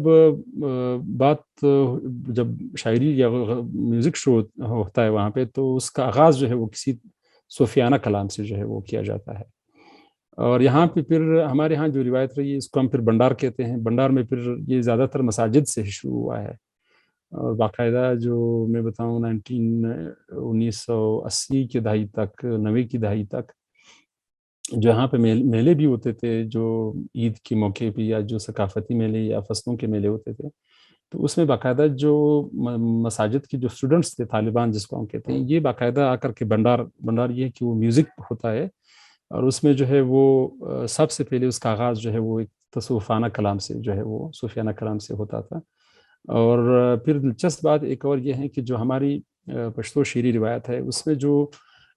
جب شاعری یا میوزک شو ہوتا ہے وہاں پہ، تو اس کا آغاز جو ہے وہ کسی صوفیانہ کلام سے جو ہے وہ کیا جاتا ہے. اور یہاں پہ پھر ہمارے ہاں جو روایت رہی ہے اس کو ہم پھر بنڈار کہتے ہیں. بنڈار میں پھر یہ زیادہ تر مساجد سے شروع ہوا ہے، اور باقاعدہ جو میں بتاؤں 1980 کی دہائی تک، 90 کی دہائی تک جو یہاں پہ میلے بھی ہوتے تھے، جو عید کے موقع پہ یا جو ثقافتی میلے یا فصلوں کے میلے ہوتے تھے، تو اس میں باقاعدہ جو مساجد کے جو اسٹوڈنٹس تھے، طالبان جس کو ہم کہتے ہیں، یہ باقاعدہ آ کر کے بنڈار یہ ہے کہ وہ میوزک ہوتا ہے، اور اس میں جو ہے وہ سب سے پہلے اس کا آغاز جو ہے وہ ایک تصوفانہ کلام سے جو ہے وہ صوفیانہ کلام سے ہوتا تھا. اور پھر دلچسپ بات ایک اور یہ ہے کہ جو ہماری پشتو شعری روایت ہے اس میں جو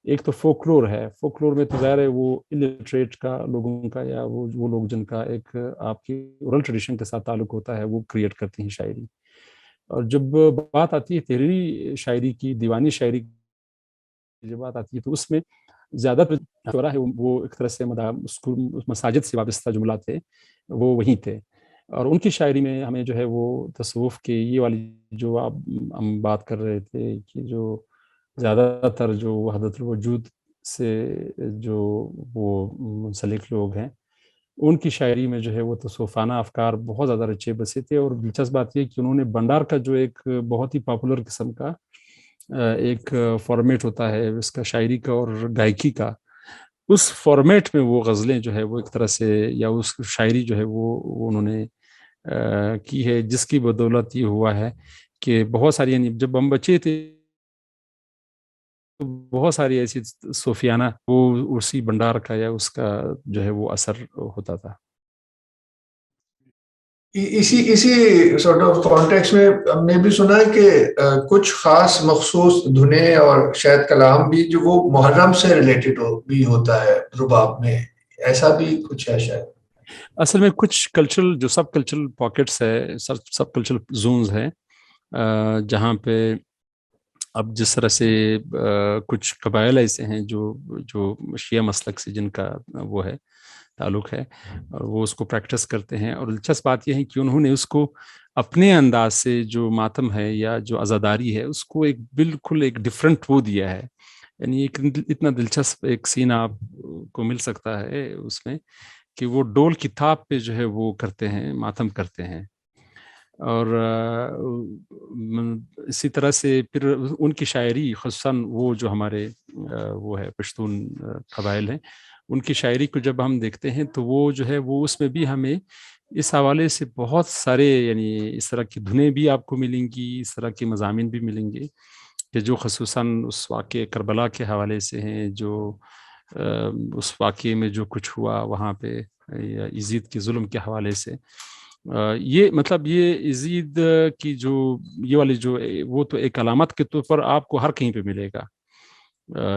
ایک تو فولکلور ہے، فولکلور میں تو ظاہر ہے وہ الٹریٹ کا لوگوں کا یا وہ لوگ جن کا ایک آپ کی اورل ٹریڈیشن کے ساتھ تعلق ہوتا ہے وہ کریٹ کرتے ہیں شاعری. اور جب بات آتی ہے تحریری شاعری کی، دیوانی شاعری کی جب بات آتی ہے، تو اس میں زیادہ تر ہے وہ ایک طرح سے مساجد سے وابستہ جملات تھے، وہ وہیں تھے. اور ان کی شاعری میں ہمیں جو ہے وہ تصوف کے یہ والی جو آپ ہم بات کر رہے تھے کہ جو زیادہ تر جو وحدت الوجود سے جو وہ منسلک لوگ ہیں، ان کی شاعری میں جو ہے وہ تصوفانہ افکار بہت زیادہ رچے بسے تھے. اور دلچسپ بات یہ کہ انہوں نے بنڈار کا جو ایک بہت ہی پاپولر قسم کا ایک فارمیٹ ہوتا ہے اس کا شاعری کا اور گائکی کا، اس فارمیٹ میں وہ غزلیں جو ہے وہ ایک طرح سے یا اس شاعری جو ہے وہ انہوں نے کی ہے، جس کی بدولت یہ ہوا ہے کہ بہت ساری، یعنی جب ہم بچے تھے تو بہت ساری ایسی صوفیانہ وہ اسی بنڈار کا یا اس کا جو ہے وہ اثر ہوتا تھا. اسی سارٹ آف کانٹیکس میں ہم نے بھی سنا ہے کہ کچھ خاص مخصوص دھنیں اور شاید کلام بھی جو وہ محرم سے ریلیٹڈ بھی ہوتا ہے رباب میں، ایسا بھی کچھ ہے شاید؟ اصل میں کچھ کلچرل جو سب کلچرل پاکٹس ہے، سب کلچرل زونز ہیں، جہاں پہ اب جس طرح سے کچھ قبائل ایسے ہیں جو شیعہ مسلک سے جن کا وہ ہے تعلق ہے اور وہ اس کو پریکٹس کرتے ہیں. اور دلچسپ بات یہ ہے کہ انہوں نے اس کو اپنے انداز سے جو ماتم ہے یا جو عزاداری ہے اس کو ایک بالکل ایک ڈفرینٹ وہ دیا ہے. یعنی ایک اتنا دلچسپ ایک سین آپ کو مل سکتا ہے اس میں کہ وہ ڈول کی تھاپ پہ جو ہے وہ کرتے ہیں، ماتم کرتے ہیں. اور اسی طرح سے پھر ان کی شاعری خصوصاً وہ جو ہمارے وہ ہے پشتون قبائل ہیں، ان کی شاعری کو جب ہم دیکھتے ہیں تو وہ جو ہے وہ اس میں بھی ہمیں اس حوالے سے بہت سارے یعنی اس طرح کی دھنیں بھی آپ کو ملیں گی، اس طرح کے مضامین بھی ملیں گے کہ جو خصوصاً اس واقعے کربلا کے حوالے سے ہیں، جو اس واقعے میں جو کچھ ہوا وہاں پہ یا یزید کے ظلم کے حوالے سے. یہ مطلب یہ یزید کی جو یہ والی جو وہ تو ایک علامت کے طور پر آپ کو ہر کہیں پہ ملے گا.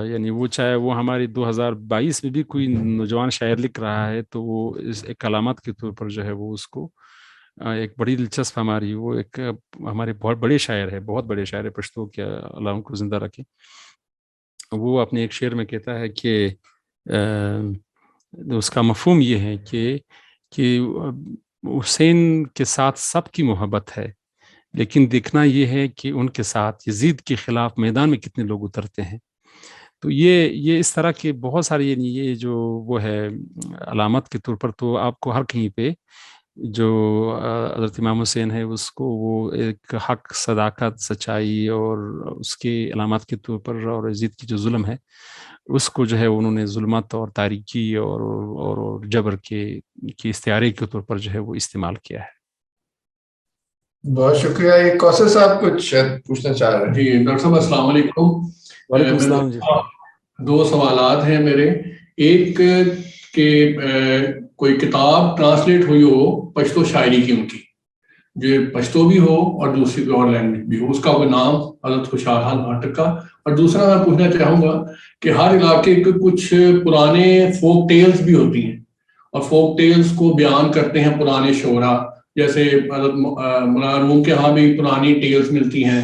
یعنی وہ چاہے وہ ہماری 2022 میں بھی کوئی نوجوان شاعر لکھ رہا ہے تو وہ اس ایک علامت کے طور پر جو ہے وہ اس کو ایک بڑی دلچسپ ہماری وہ ایک ہمارے بہت بڑے شاعر ہے، بہت بڑے شاعر پشتو کے علاموں کو زندہ رکھے. وہ اپنے ایک شعر میں کہتا ہے کہ اس کا مفہوم یہ ہے کہ حسین کے ساتھ سب کی محبت ہے، لیکن دیکھنا یہ ہے کہ ان کے ساتھ یزید کے خلاف میدان میں کتنے لوگ اترتے ہیں. تو یہ اس طرح کے بہت سارے یعنی یہ جو وہ ہے علامت کے طور پر تو آپ کو ہر کہیں پہ جو حضرت امام حسین ہے اس کو وہ ایک حق، صداقت، سچائی اور اس کے علامات کے طور پر، اور یزید کی جو ظلم ہے اس کو جو ہے انہوں نے ظلمت اور تاریکی اور جبر کے استعارے کے طور پر جو ہے وہ استعمال کیا ہے. بہت شکریہ. یہ کوثر صاحب کچھ شاید پوچھنا چاہ رہے ہیں. جی ڈاکٹر صاحب السلام علیکم. وعلیکم السلام. جی 2 سوالات ہیں میرے. ایک کہ کوئی کتاب ٹرانسلیٹ ہوئی ہو پشتو شاعری کی، ان کی جو پشتو بھی ہو اور دوسری کوئی اور لینگویج بھی ہو، اس کا کوئی نام حضرت خوشحال خان خٹک کا. اور دوسرا میں پوچھنا چاہوں گا کہ ہر علاقے کے کچھ پرانے فوک ٹیلز بھی ہوتی ہیں، اور فوک ٹیلز کو بیان کرتے ہیں پرانے شعراء، جیسے حضرت مولانا روم کے ہاں بھی پرانی ٹیلز ملتی ہیں،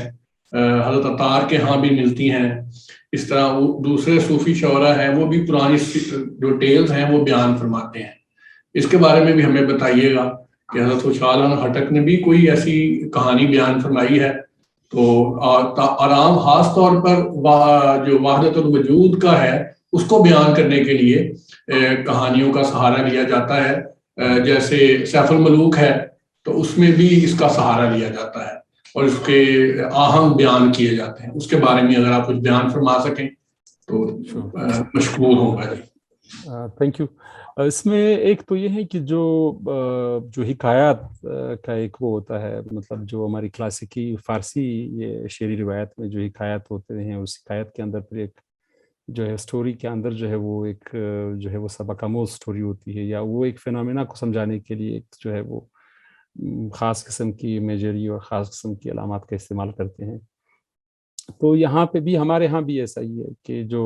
حضرت عطار کے ہاں بھی ملتی ہیں. اس طرح دوسرے صوفی شعراء ہیں وہ بھی پرانی جو ٹیلز ہیں وہ بیان فرماتے ہیں. اس کے بارے میں بھی ہمیں بتائیے گا کہ حضرت خوشحال خان خٹک نے بھی کوئی ایسی کہانی بیان فرمائی ہے. تو آرام خاص طور پر جو وحدت الوجود کا ہے اس کو بیان کرنے کے لیے کہانیوں کا سہارا لیا جاتا ہے. جیسے سیف الملوک ہے تو اس میں بھی اس کا سہارا لیا جاتا ہے اور اس کے آہنگ بیان کیے جاتے ہیں. اس کے بارے میں اگر آپ کچھ بیان فرما سکیں تو مشکور ہوں گا. Thank you. اس میں ایک تو یہ ہے کہ جو حکایات کا ایک وہ ہوتا ہے، مطلب جو ہماری کلاسیکی فارسی یہ شعری روایت میں جو حکایات ہوتے ہیں، اس حکایت کے اندر پھر ایک جو ہے سٹوری کے اندر جو ہے وہ ایک جو ہے وہ سبق آموز سٹوری ہوتی ہے، یا وہ ایک فینومینا کو سمجھانے کے لیے ایک جو ہے وہ خاص قسم کی امیجری اور خاص قسم کی علامات کا استعمال کرتے ہیں. تو یہاں پہ بھی ہمارے ہاں بھی ایسا ہی ہے کہ جو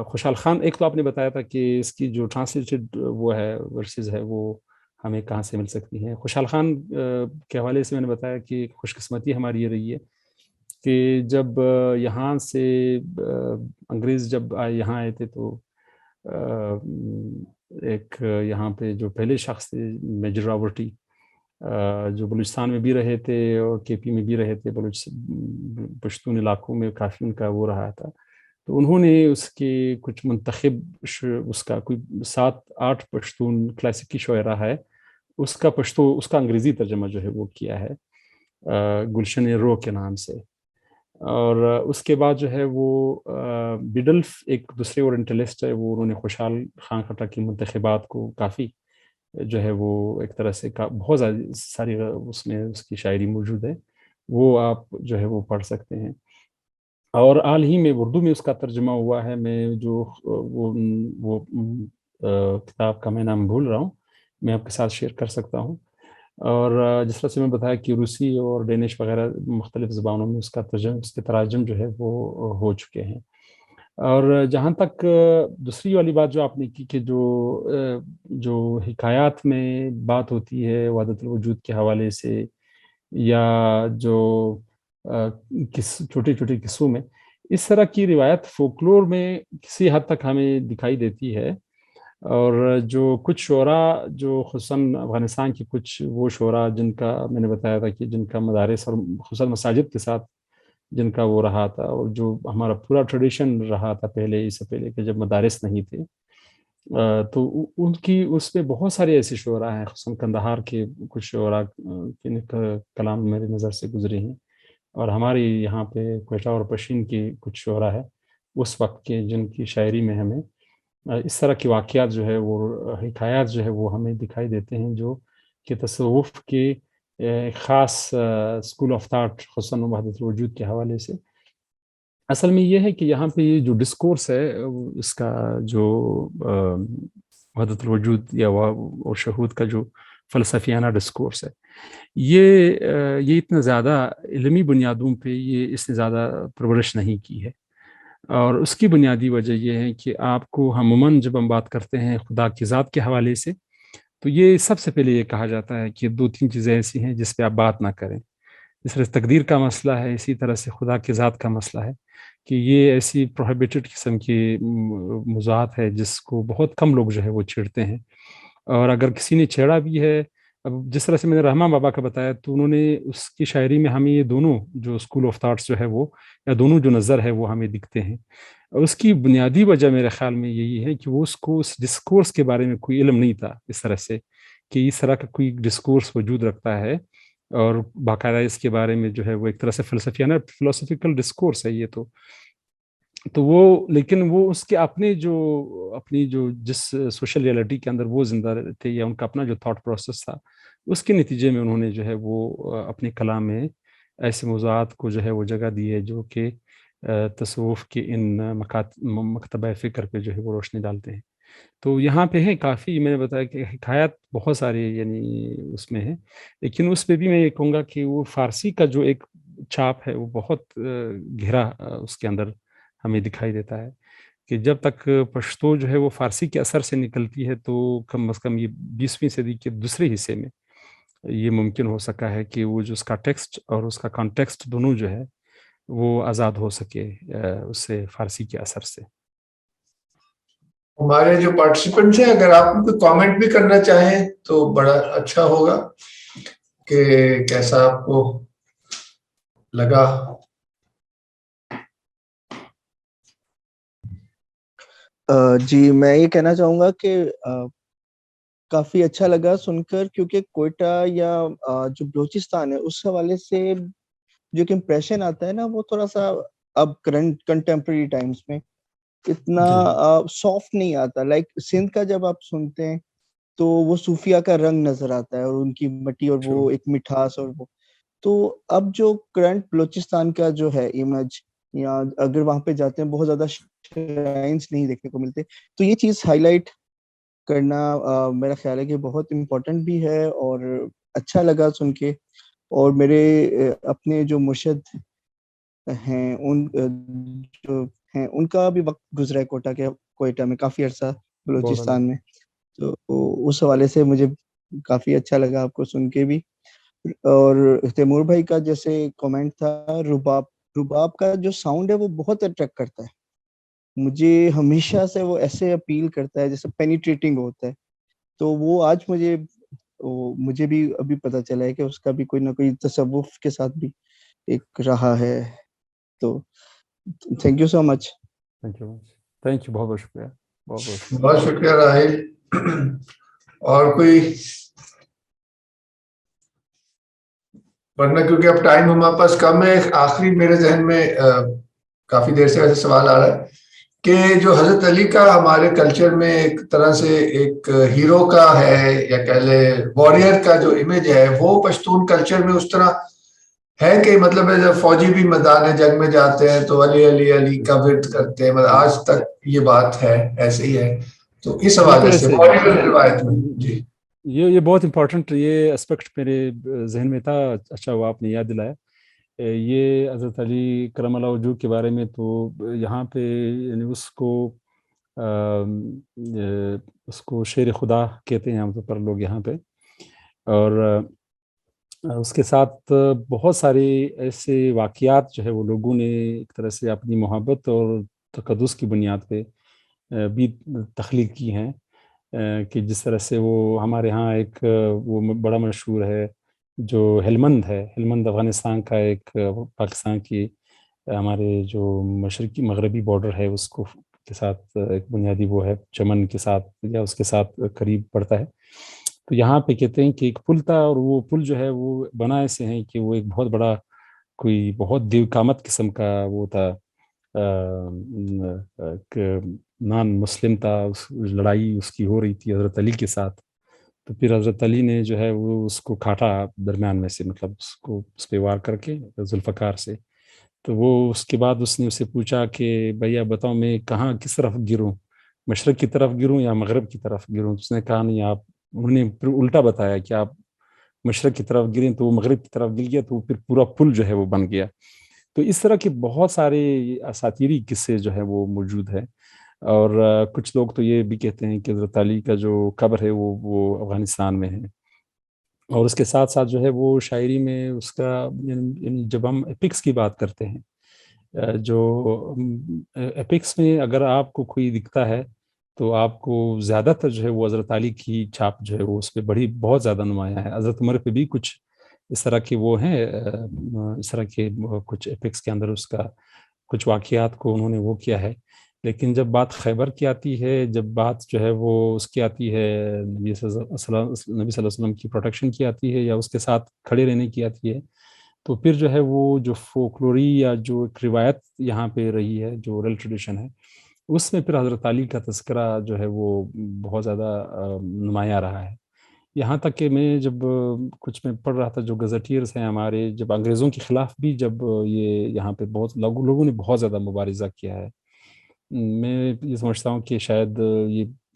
خوشحال خان، ایک تو آپ نے بتایا تھا کہ اس کی جو ٹرانسلیٹڈ وہ ہے ورسز ہے وہ ہمیں کہاں سے مل سکتی ہیں. خوشحال خان کے حوالے سے میں نے بتایا کہ خوش قسمتی ہماری یہ رہی ہے کہ جب یہاں سے انگریز جب یہاں آئے تھے تو ایک یہاں پہ جو پہلے شخص تھے میجر راورٹی، جو بلوچستان میں بھی رہے تھے اور کے پی میں بھی رہے تھے، پشتون علاقوں میں کافی ان کا وہ رہا تھا. تو انہوں نے اس کے کچھ منتخب اس کا کوئی 7-8 پشتون کلاسیکی شعرا ہے، اس کا انگریزی ترجمہ جو ہے وہ کیا ہے گلشن رو کے نام سے. اور اس کے بعد جو ہے وہ بیڈلف ایک دوسرے اورینٹلسٹ ہے، وہ انہوں نے خوشحال خان خٹک کی منتخبات کو کافی جو ہے وہ ایک طرح سے بہت ساری اس میں اس کی شاعری موجود ہے، وہ آپ جو ہے وہ پڑھ سکتے ہیں. اور حال ہی میں اردو میں اس کا ترجمہ ہوا ہے. میں جو وہ کتاب کا میں نام بھول رہا ہوں، میں آپ کے ساتھ شیئر کر سکتا ہوں. اور جس طرح سے میں بتایا کہ روسی اور ڈینش وغیرہ مختلف زبانوں میں اس کے تراجم جو ہے وہ ہو چکے ہیں. اور جہاں تک دوسری والی بات جو آپ نے کی کہ جو حکایات میں بات ہوتی ہے وحدت الوجود کے حوالے سے، یا جو چھوٹے چھوٹے قصوں میں، اس طرح کی روایت فولکلور میں کسی حد تک ہمیں دکھائی دیتی ہے. اور جو کچھ شعراء جو خصوصاً افغانستان کی کچھ وہ شعراء جن کا میں نے بتایا تھا کہ جن کا مدارس اور خصوصاً مساجد کے ساتھ جن کا وہ رہا تھا، اور جو ہمارا پورا ٹریڈیشن رہا تھا پہلے، اس سے پہلے کہ جب مدارس نہیں تھے، تو ان کی اس میں بہت سارے ایسے شعراء ہیں، خصوصاً کندہار کے کچھ شعراء کے کلام میرے نظر سے گزرے ہیں. اور ہمارے یہاں پہ کوئٹہ اور پشین کی کچھ شعراء ہے اس وقت کے، جن کی شاعری میں ہمیں اس طرح کے واقعات جو ہے وہ حکایات جو ہے وہ ہمیں دکھائی دیتے ہیں، جو کہ تصوف کے خاص اسکول آف تھاٹ خصوصاً وحدت الوجود کے حوالے سے. اصل میں یہ ہے کہ یہاں پہ یہ جو ڈسکورس ہے اس کا جو وحدت الوجود یا اور شہود کا جو فلسفیانہ ڈسکورس ہے، یہ اتنا زیادہ علمی بنیادوں پہ اس نے زیادہ پرورش نہیں کی ہے. اور اس کی بنیادی وجہ یہ ہے کہ آپ کو عموماً جب ہم بات کرتے ہیں خدا کی ذات کے حوالے سے، تو یہ سب سے پہلے یہ کہا جاتا ہے کہ 2-3 چیزیں ایسی ہیں جس پہ آپ بات نہ کریں. جس طرح تقدیر کا مسئلہ ہے، اسی طرح سے خدا کی ذات کا مسئلہ ہے کہ یہ ایسی پروہیبیٹڈ قسم کی موضوعات ہے جس کو بہت کم لوگ جو ہے وہ چھیڑتے ہیں. اور اگر کسی نے چھیڑا بھی ہے، اب جس طرح سے میں نے رحمان بابا کا بتایا، تو انہوں نے اس کی شاعری میں ہمیں یہ دونوں جو اسکول آف تھاٹس جو ہے وہ، یا دونوں جو نظر ہے وہ ہمیں دکھتے ہیں. اور اس کی بنیادی وجہ میرے خیال میں یہی ہے کہ وہ اس کو اس ڈسکورس کے بارے میں کوئی علم نہیں تھا اس طرح سے کہ اس طرح کا کوئی ڈسکورس وجود رکھتا ہے، اور باقاعدہ اس کے بارے میں جو ہے وہ ایک طرح سے فلسفیانہ فلسفیکل ڈسکورس ہے یہ تو وہ، لیکن وہ اس کے اپنی جو جس سوشل ریالٹی کے اندر وہ زندہ تھے، یا ان کا اپنا جو تھاٹ پروسیس تھا، اس کے نتیجے میں انہوں نے جو ہے وہ اپنے کلام میں ایسے موضوعات کو جو ہے وہ جگہ دی ہے جو کہ تصوف کے ان مکتبہ فکر پہ جو ہے وہ روشنی ڈالتے ہیں. تو یہاں پہ ہیں کافی، میں نے بتایا کہ حکایات بہت سارے یعنی اس میں ہیں، لیکن اس پہ بھی میں یہ کہوں گا کہ وہ فارسی کا جو ایک چھاپ ہے وہ بہت گہرا اس کے اندر ہمیں دکھائی دیتا ہے، کہ جب تک پشتو جو ہے وہ فارسی کے اثر سے نکلتی ہے تو کم از کم یہ 20ویں صدی کے دوسرے حصے میں یہ ممکن ہو سکا ہے کہ وہ جو اس کا ٹیکسٹ اور اس کا کانٹیکسٹ دونوں جو ہے وہ آزاد ہو سکے اس سے، فارسی کے اثر سے۔ ہمارے جو پارٹیسپینٹس ہیں اگر آپ کوئی کامنٹ بھی کرنا چاہیں تو بڑا اچھا ہوگا، کہ کیسا آپ کو لگا۔ جی میں یہ کہنا چاہوں گا کہ کافی اچھا لگا سن کر، کیونکہ کوئٹہ یا جو بلوچستان ہے اس حوالے سے جو ایک امپریشن آتا ہے نا وہ تھوڑا سا اب کرنٹ کنٹمپریری ٹائمز میں اتنا سافٹ نہیں آتا۔ لائک سندھ کا جب آپ سنتے ہیں تو وہ صوفیہ کا رنگ نظر آتا ہے، اور ان کی مٹی اور وہ ایک مٹھاس، اور وہ تو اب جو کرنٹ بلوچستان کا جو ہے امیج، یا اگر وہاں پہ جاتے ہیں بہت زیادہ شرائنز نہیں دیکھنے کو ملتے، تو یہ چیز ہائی لائٹ کرنا میرا خیال ہے کہ بہت امپورٹنٹ بھی ہے، اور اچھا لگا سن کے۔ اور میرے اپنے جو مرشد ہیں ان کا بھی وقت گزرا ہے کوئٹہ میں کافی عرصہ بلوچستان میں، تو اس حوالے سے مجھے کافی اچھا لگا آپ کو سن کے بھی۔ اور تیمور بھائی کا جیسے کامنٹ تھا، رباب کا جو ساؤنڈ ہے وہ بہت اٹریکٹ کرتا ہے مجھے، ہمیشہ سے وہ ایسے اپیل کرتا ہے جیسے پینیٹریٹنگ ہوتا ہے، تو وہ آج مجھے بھی ابھی پتہ چلا ہے کہ اس کا بھی کوئی نہ کوئی تصوف کے ساتھ بھی ایک رہا ہے۔ تو thank you so much. Thank you, بہت بہت شکریہ، بہت شکریہ راہیل۔ اور کوئی، ورنہ کیونکہ اب ٹائم ہمارے پاس کم ہے، آخری میرے ذہن میں کافی دیر سے ویسے سوال آ رہا ہے کہ جو حضرت علی کا ہمارے کلچر میں ایک طرح سے ایک ہیرو کا ہے، یا کہہ لے وارئر کا جو امیج ہے، وہ پشتون کلچر میں اس طرح ہے کہ مطلب جب فوجی بھی میدان جنگ میں جاتے ہیں تو علی علی علی کا ورد کرتے ہیں، مطلب آج تک یہ بات ہے، ایسے ہی ہے۔ تو اس حوالے سے روایت میں جی یہ بہت امپورٹنٹ یہ اسپیکٹ میرے ذہن میں تھا، اچھا وہ آپ نے یاد دلایا۔ یہ حضرت علی کرم اللہ وجہہ کے بارے میں تو یہاں پہ یعنی اس کو شیر خدا کہتے ہیں عام طور پر لوگ یہاں پہ، اور اس کے ساتھ بہت سارے ایسے واقعات جو ہے وہ لوگوں نے ایک طرح سے اپنی محبت اور تقدس کی بنیاد پہ بھی تخلیق کی ہیں، کہ جس طرح سے وہ ہمارے ہاں ایک وہ بڑا مشہور ہے جو ہلمند ہے، ہلمند افغانستان کا ایک پاکستان کی ہمارے جو مشرقی مغربی بارڈر ہے اس کو کے ساتھ ایک بنیادی وہ ہے، چمن کے ساتھ یا اس کے ساتھ قریب پڑتا ہے۔ تو یہاں پہ کہتے ہیں کہ ایک پل تھا، اور وہ پل جو ہے وہ بنا ایسے ہیں کہ وہ ایک بہت بڑا کوئی بہت دیو قامت قسم کا وہ تھا، نان مسلم تھا، لڑائی اس کی ہو رہی تھی حضرت علی کے ساتھ، تو پھر حضرت علی نے جو ہے وہ اس کو کاٹا درمیان میں سے، مطلب اس پہ وار کر کے ذوالفقار سے۔ تو وہ اس کے بعد اس نے اسے پوچھا کہ بھیا بتاؤ میں کہاں کس طرف گروں، مشرق کی طرف گروں یا مغرب کی طرف گروں؟ اس نے کہا نہیں، انہوں نے پھر الٹا بتایا کہ آپ مشرق کی طرف گریں، تو وہ مغرب کی طرف گر گیا، تو پھر پورا پل جو ہے وہ بن گیا۔ تو اس طرح کے بہت سارے اساطیری قصے جو ہے وہ موجود ہے، اور کچھ لوگ تو یہ بھی کہتے ہیں کہ حضرت علی کا جو قبر ہے وہ افغانستان میں ہے۔ اور اس کے ساتھ ساتھ جو ہے وہ شاعری میں اس کا یعنی جب ہم ایپکس کی بات کرتے ہیں، جو ایپکس میں اگر آپ کو کوئی دکھتا ہے تو آپ کو زیادہ تر جو ہے وہ حضرت علی کی چھاپ جو ہے وہ اس پہ بہت زیادہ نمایاں ہے۔ حضرت عمر پہ بھی کچھ اس طرح کے وہ ہیں، اس طرح کے کچھ ایپکس کے اندر اس کا کچھ واقعات کو انہوں نے وہ کیا ہے، لیکن جب بات خیبر کی آتی ہے، جب بات جو ہے وہ اس کی آتی ہے نبی صلی اللہ علیہ وسلم کی پروٹیکشن کی آتی ہے، یا اس کے ساتھ کھڑے رہنے کی آتی ہے، تو پھر جو ہے وہ جو فولکلوری یا جو ایک روایت یہاں پہ رہی ہے، جو اورل ٹریڈیشن ہے، اس میں پھر حضرت علی کا تذکرہ جو ہے وہ بہت زیادہ نمایاں رہا ہے۔ یہاں تک کہ میں جب کچھ میں پڑھ رہا تھا، جو گزٹیئرز ہیں ہمارے، جب انگریزوں کے خلاف بھی جب یہ یہاں پہ بہت لوگوں نے بہت زیادہ مبارزہ کیا ہے، میں یہ سمجھتا ہوں کہ شاید یہ